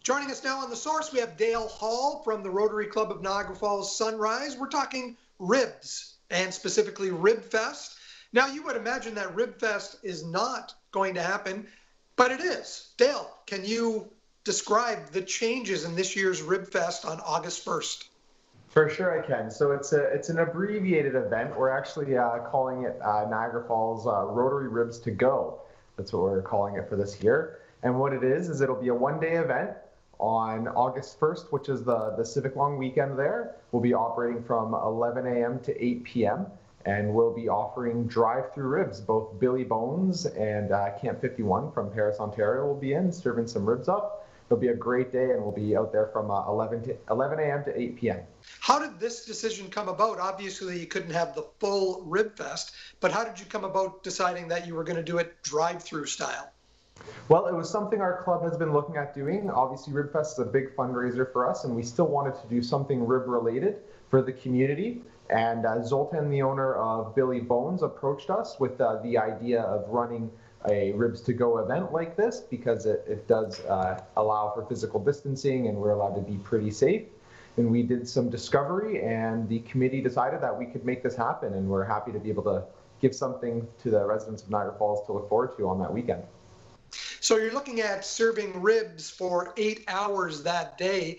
Joining us now on The Source, we have Dale Hall from the Rotary Club of Niagara Falls Sunrise. We're talking ribs, and specifically Rib Fest. Now, you would imagine that Rib Fest is not going to happen, but it is. Dale, can you describe the changes in this year's Rib Fest on August 1st? For sure I can. So it's an abbreviated event. We're actually calling it Niagara Falls Rotary Ribs To Go. That's what we're calling it for this year. And what it is it'll be a one-day event on August 1st, which is the Civic Long Weekend there. We'll be operating from 11 a.m. to 8 p.m. and we'll be offering drive-through ribs. Both Billy Bones and Camp 51 from Paris, Ontario will be in, serving some ribs up. It'll be a great day, and we'll be out there from 11 a.m. to 8 p.m. How did this decision come about? Obviously, you couldn't have the full Rib Fest, but how did you come about deciding that you were going to do it drive-through style? Well, it was something our club has been looking at doing. Obviously, Rib Fest is a big fundraiser for us, and we still wanted to do something rib-related for the community. And Zoltan, the owner of Billy Bones, approached us with the idea of running a Ribs To Go event like this, because it does allow for physical distancing, and we're allowed to be pretty safe. And we did some discovery, and the committee decided that we could make this happen, and we're happy to be able to give something to the residents of Niagara Falls to look forward to on that weekend. So you're looking at serving ribs for 8 hours that day.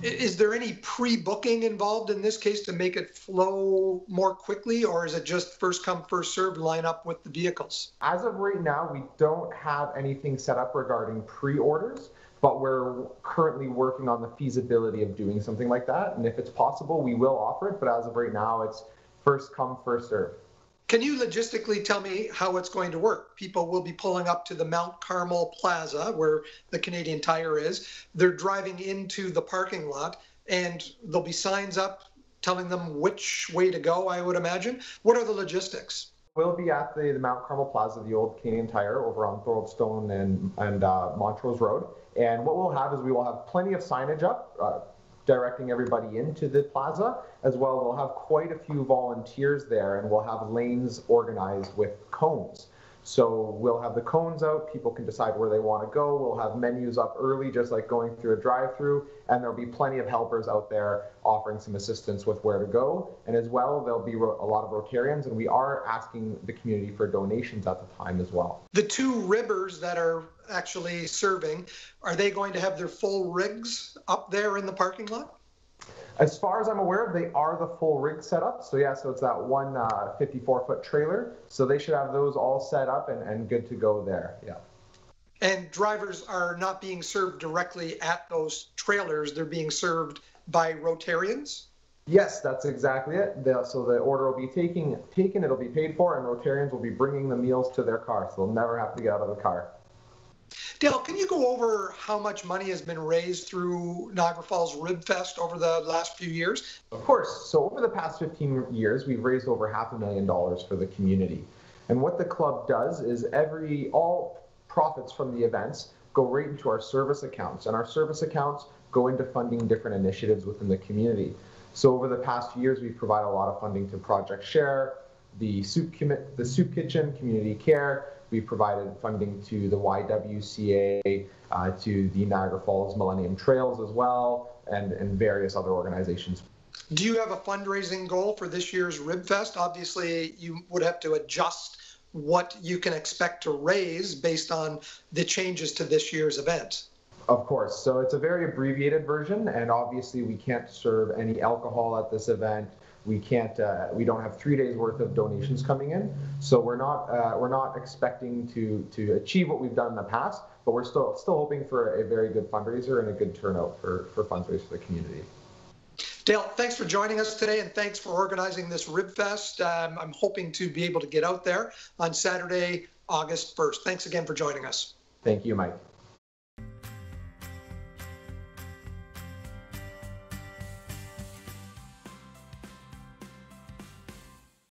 Is there any pre-booking involved in this case to make it flow more quickly, or is it just first come, first served line up with the vehicles? As of right now, we don't have anything set up regarding pre-orders, but we're currently working on the feasibility of doing something like that. And if it's possible, we will offer it, but as of right now, it's first come, first served. Can you logistically tell me how it's going to work? People will be pulling up to the Mount Carmel Plaza where the Canadian Tire is. They're driving into the parking lot, and there'll be signs up telling them which way to go, I would imagine. What are the logistics? We'll be at the Mount Carmel Plaza, the old Canadian Tire, over on Thorold Stone and Montrose Road. And what we'll have is we will have plenty of signage up, directing everybody into the plaza. As well, we'll have quite a few volunteers there, and we'll have lanes organized with cones. So we'll have the cones out, people can decide where they want to go. We'll have menus up early, just like going through a drive-through, and there'll be plenty of helpers out there offering some assistance with where to go. And as well, there'll be a lot of Rotarians, and we are asking the community for donations at the time as well. The two ribbers that are actually serving, are they going to have their full rigs up there in the parking lot? As far as I'm aware, they are the full rig setup. So yeah, so it's that one 54-foot trailer. So they should have those all set up and good to go there, yeah. And drivers are not being served directly at those trailers. They're being served by Rotarians? Yes, that's exactly it. So the order will be taken, it'll be paid for, and Rotarians will be bringing the meals to their car. So they'll never have to get out of the car. Dale, can you go over how much money has been raised through Niagara Falls Rib Fest over the last few years? Of course. So over the past 15 years, we've raised over $500,000 for the community. And what the club does is all profits from the events go right into our service accounts. And our service accounts go into funding different initiatives within the community. So over the past few years, we've provided a lot of funding to Project Share, the Soup Kitchen, Community Care. We've provided funding to the YWCA, to the Niagara Falls Millennium Trails as well, and various other organizations. Do you have a fundraising goal for this year's Rib Fest? Obviously, you would have to adjust what you can expect to raise based on the changes to this year's event. Of course. So it's a very abbreviated version, and obviously we can't serve any alcohol at this event. We can't. We don't have 3 days worth of donations coming in, so we're not expecting to achieve what we've done in the past. But we're still hoping for a very good fundraiser and a good turnout for fundraisers for the community. Dale, thanks for joining us today, and thanks for organizing this Rib Fest. I'm hoping to be able to get out there on Saturday, August 1st. Thanks again for joining us. Thank you, Mike.